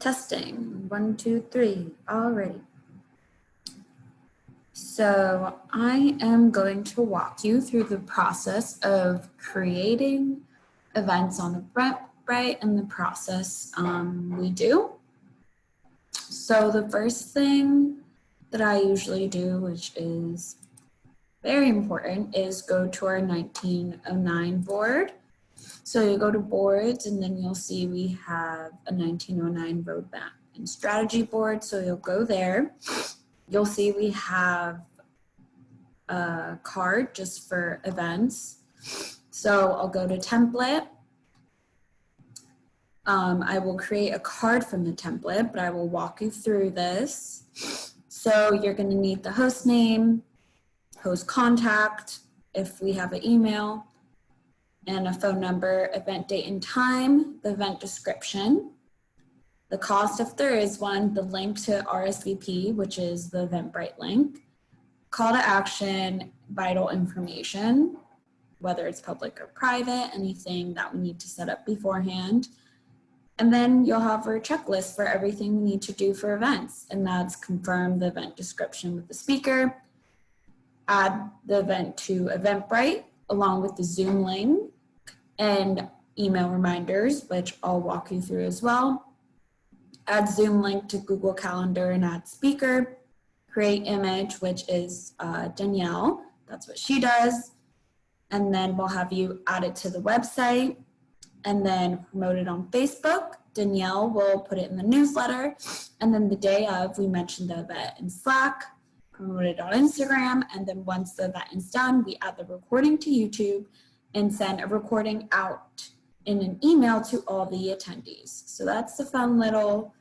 Testing, 1, 2, 3, already. So I am going to walk you through the process of creating events on Eventbrite and the process we do. So the first thing that I usually do, which is very important, is go to our 1909 board. So you go to boards and then you'll see we have a 1909 roadmap and strategy board. So you'll go there. You'll see we have a card just for events. So I'll go to template. I will create a card from the template, but I will walk you through this. So you're going to need the host name, host contact, if we have an email, and a phone number, event date and time, the event description, the cost if there is one, the link to RSVP, which is the Eventbrite link, call to action, vital information, whether it's public or private, anything that we need to set up beforehand. And then you'll have our checklist for everything we need to do for events, and that's confirm the event description with the speaker, add the event to Eventbrite along with the Zoom link and email reminders, which I'll walk you through as well. Add Zoom link to Google Calendar and add speaker, create image, which is Danielle, that's what she does. And then we'll have you add it to the website and then promote it on Facebook. Danielle will put it in the newsletter. And then the day of, we mentioned the event in Slack, promote it on Instagram. And then once the event is done, we add the recording to YouTube and send a recording out in an email to all the attendees. So that's the fun little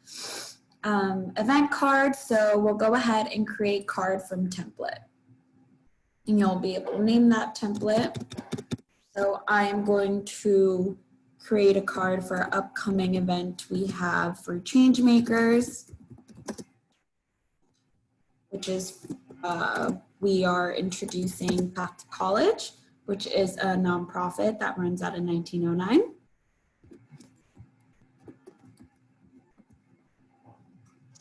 event card. So we'll go ahead and create card from template. And you'll be able to name that template. So I am going to create a card for our upcoming event we have for change makers, which is we are introducing Path to College, which is a nonprofit that runs out of 1909.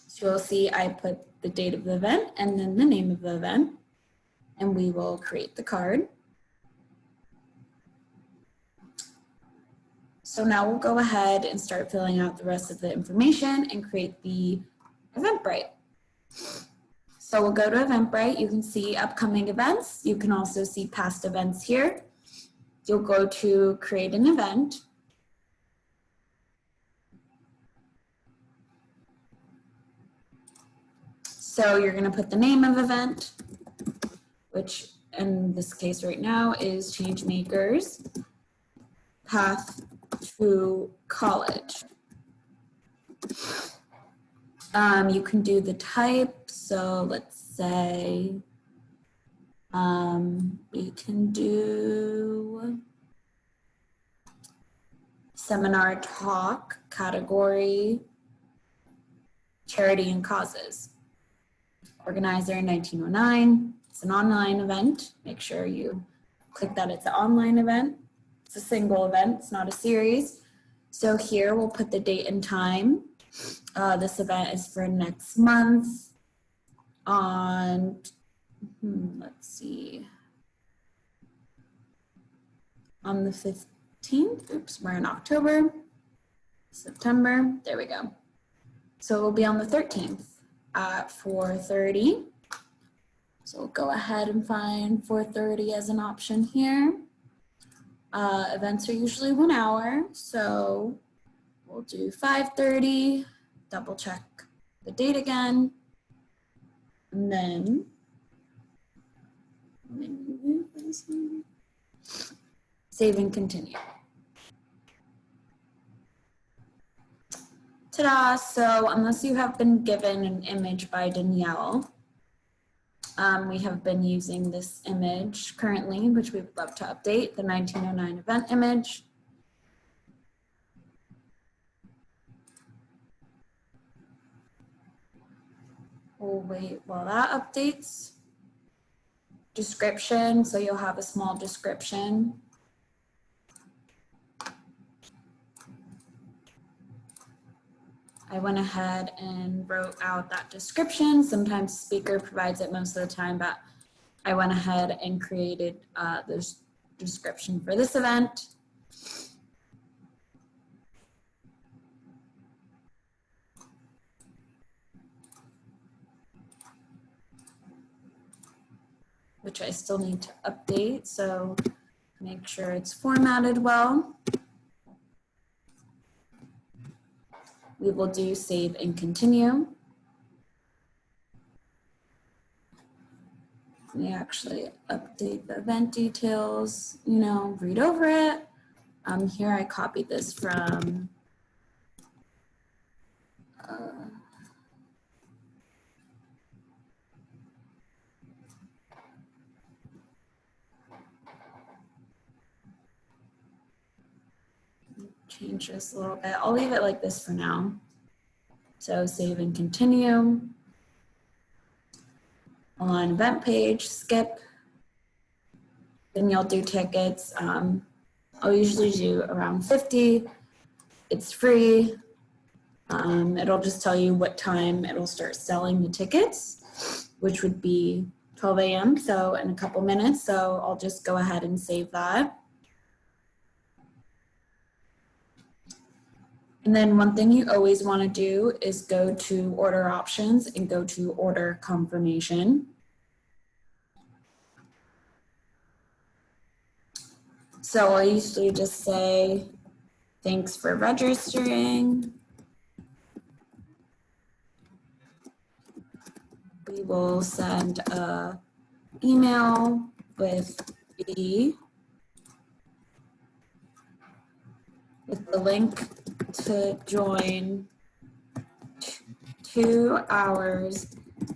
So you'll see I put the date of the event and then the name of the event, and we will create the card. So now we'll go ahead and start filling out the rest of the information and create the Eventbrite. So we'll go to Eventbrite. You can see upcoming events. You can also see past events here. You'll go to create an event. So you're going to put the name of event, which in this case right now is Change Makers Path to College. You can do the type. So let's say we can do seminar talk, category, charity and causes. Organizer 1909. It's an online event. Make sure you click that it's an online event. It's a single event, it's not a series. So here we'll put the date and time. This event is for next month on, let's see, on the 15th. Oops, we're in October, September, there we go. So it will be on the 13th at 4:30. So we'll go ahead and find 4:30 as an option here. Events are usually 1 hour, so we'll do 5:30, double check the date again, and then save and continue. Ta-da! So unless you have been given an image by Danielle, we have been using this image currently, which we would love to update, the 1909 event image. We'll wait while that updates. Description, so you'll have a small description. I went ahead and wrote out that description. Sometimes the speaker provides it most of the time, but I went ahead and created this description for this event. Which I still need to update, so make sure it's formatted well. We will do save and continue. We actually update the event details, you know, read over it. Here I copied this from change this a little bit. I'll leave it like this for now. So save and continue. On event page, skip. Then you'll do tickets. I'll usually do around 50. It's free. It'll just tell you what time it'll start selling the tickets, which would be 12 a.m. So in a couple minutes. So I'll just go ahead and save that. And then one thing you always want to do is go to order options and go to order confirmation. So I usually just say, thanks for registering. We will send an email with the link to join 2 hours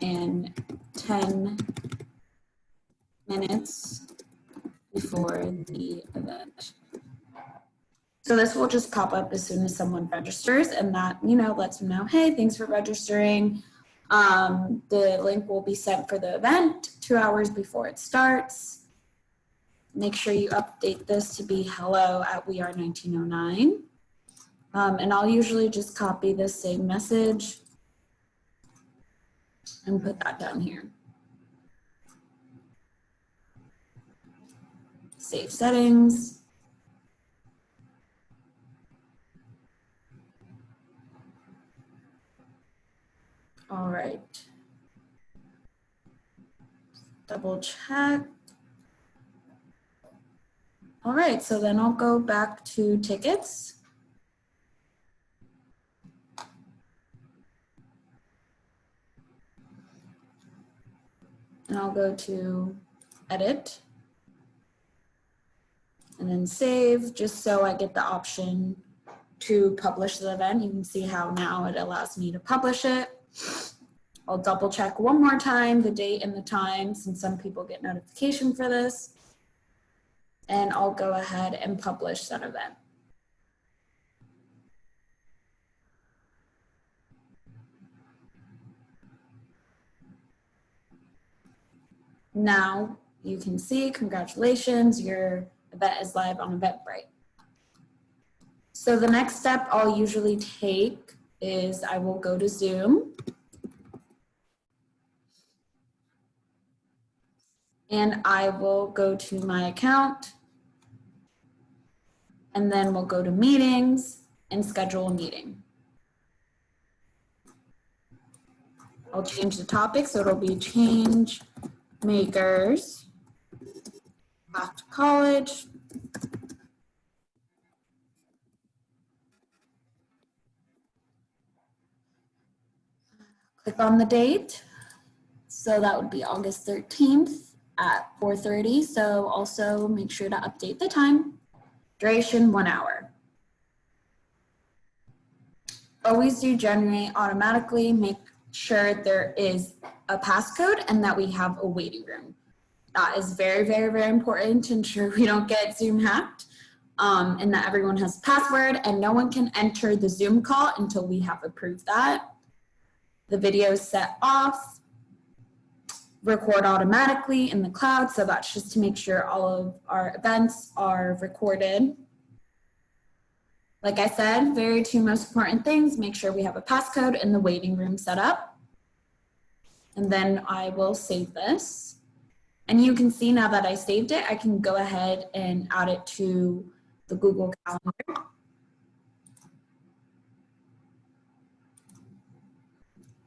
and 10 minutes before the event. So this will just pop up as soon as someone registers, and that, you know, lets them know, hey, thanks for registering. The link will be sent for the event 2 hours before it starts. Make sure you update this to be hello@weare1909. And I'll usually just copy this same message and put that down here. Save settings. All right. Double check. All right, so then I'll go back to tickets. And I'll go to edit and then save, just so I get the option to publish the event. You can see how now it allows me to publish it. I'll double check one more time the date and the time, since some people get notification for this. And I'll go ahead and publish that event. Now you can see, congratulations, your event is live on Eventbrite. So the next step I'll usually take is I will go to Zoom. And I will go to my account. And then we'll go to meetings and schedule a meeting. I'll change the topic, so it'll be change makers after college. Click on the date. So that would be August 13th at 4:30. So also make sure to update the time. Duration 1 hour. Always do generate automatically. Make sure there is a passcode and that we have a waiting room. That is very, very, very important to ensure we don't get Zoom hacked, and that everyone has a password and no one can enter the Zoom call until we have approved that. The video is set off. Record automatically in the cloud, so that's just to make sure all of our events are recorded. Like I said, very two most important things, make sure we have a passcode and the waiting room set up. And then I will save this. And you can see now that I saved it, I can go ahead and add it to the Google Calendar.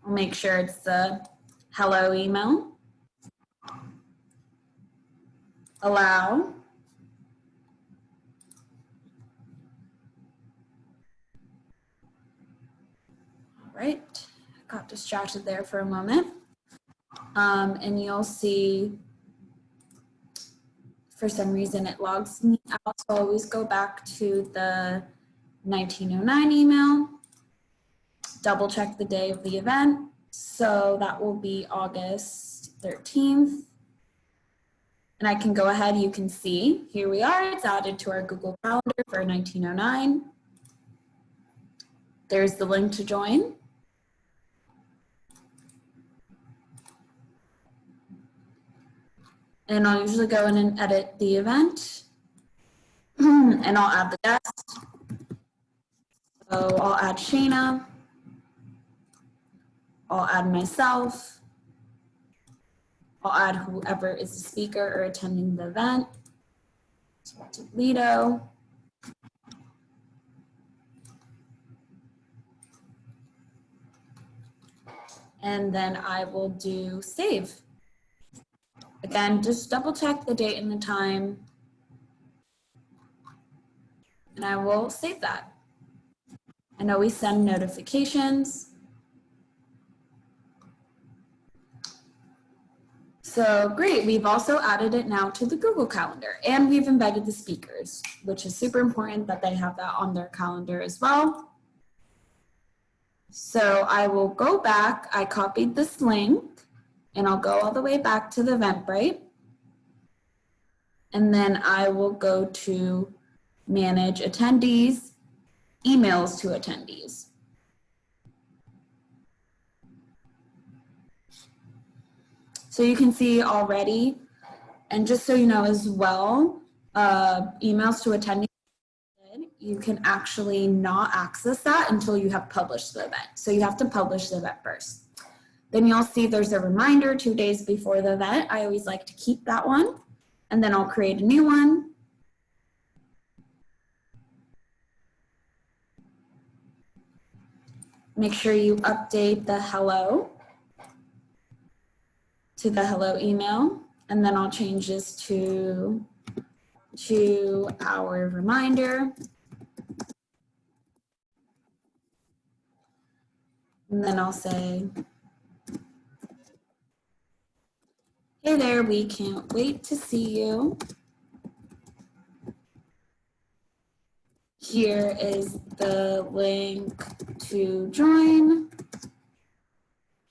I'll make sure it's the hello email. Allow. All right, got distracted there for a moment. And you'll see, for some reason it logs me out, so I'll always go back to the 1909 email, double check the day of the event. So that will be August 13th. And I can go ahead, you can see, here we are, it's added to our Google Calendar for 1909. There's the link to join. And I'll usually go in and edit the event. And I'll add the guest. So I'll add Shayna. I'll add myself. I'll add whoever is the speaker or attending the event. So Lido. And then I will do save. Again, just double check the date and the time. And I will save that. And always send notifications. So great, we've also added it now to the Google Calendar, and we've embedded the speakers, which is super important that they have that on their calendar as well. So I will go back, I copied this link, and I'll go all the way back to the Eventbrite. And then I will go to manage attendees, emails to attendees. So you can see already, and just so you know as well, emails to attendees, you can actually not access that until you have published the event. So you have to publish the event first. Then you'll see there's a reminder 2 days before the event. I always like to keep that one, and then I'll create a new one. Make sure you update the hello to the hello email, and then I'll change this to our reminder. And then I'll say, hey there, we can't wait to see you. Here is the link to join.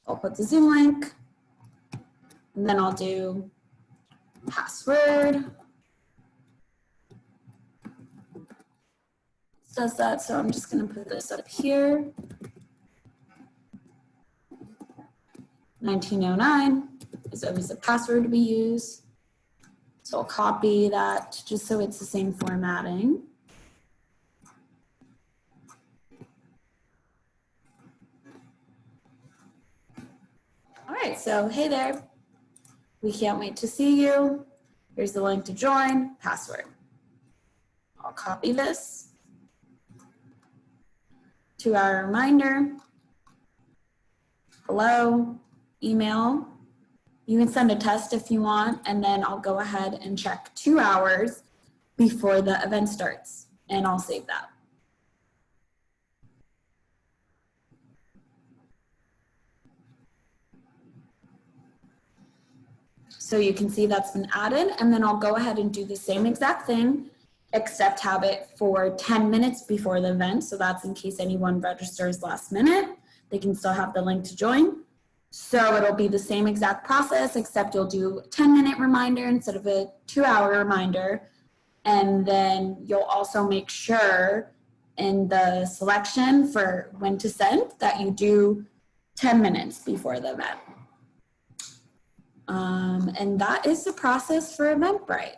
I'll put the Zoom link. And then I'll do password. It does that, so I'm just going to put this up here. 1909 is always a password to be used. So I'll copy that just so it's the same formatting. All right, so hey there. We can't wait to see you. Here's the link to join, password. I'll copy this to our reminder. Hello, email. You can send a test if you want, and then I'll go ahead and check 2 hours before the event starts, and I'll save that. So you can see that's been added, and then I'll go ahead and do the same exact thing, except have it for 10 minutes before the event. So that's in case anyone registers last minute, they can still have the link to join. So it'll be the same exact process, except you'll do a 10-minute reminder instead of a 2-hour reminder. And then you'll also make sure in the selection for when to send that you do 10 minutes before the event. And that is the process for Eventbrite.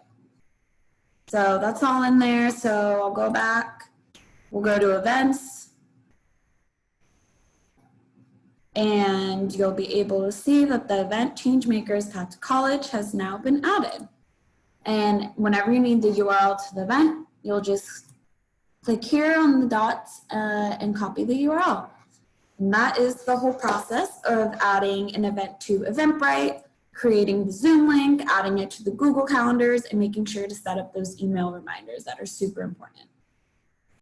So that's all in there. So I'll go back We'll go to events, and you'll be able to see that the event Changemakers Path to College has now been added. And whenever you need the URL to the event, you'll just click here on the dots and copy the URL. And that is the whole process of adding an event to Eventbrite, creating the Zoom link, adding it to the Google calendars, and making sure to set up those email reminders that are super important.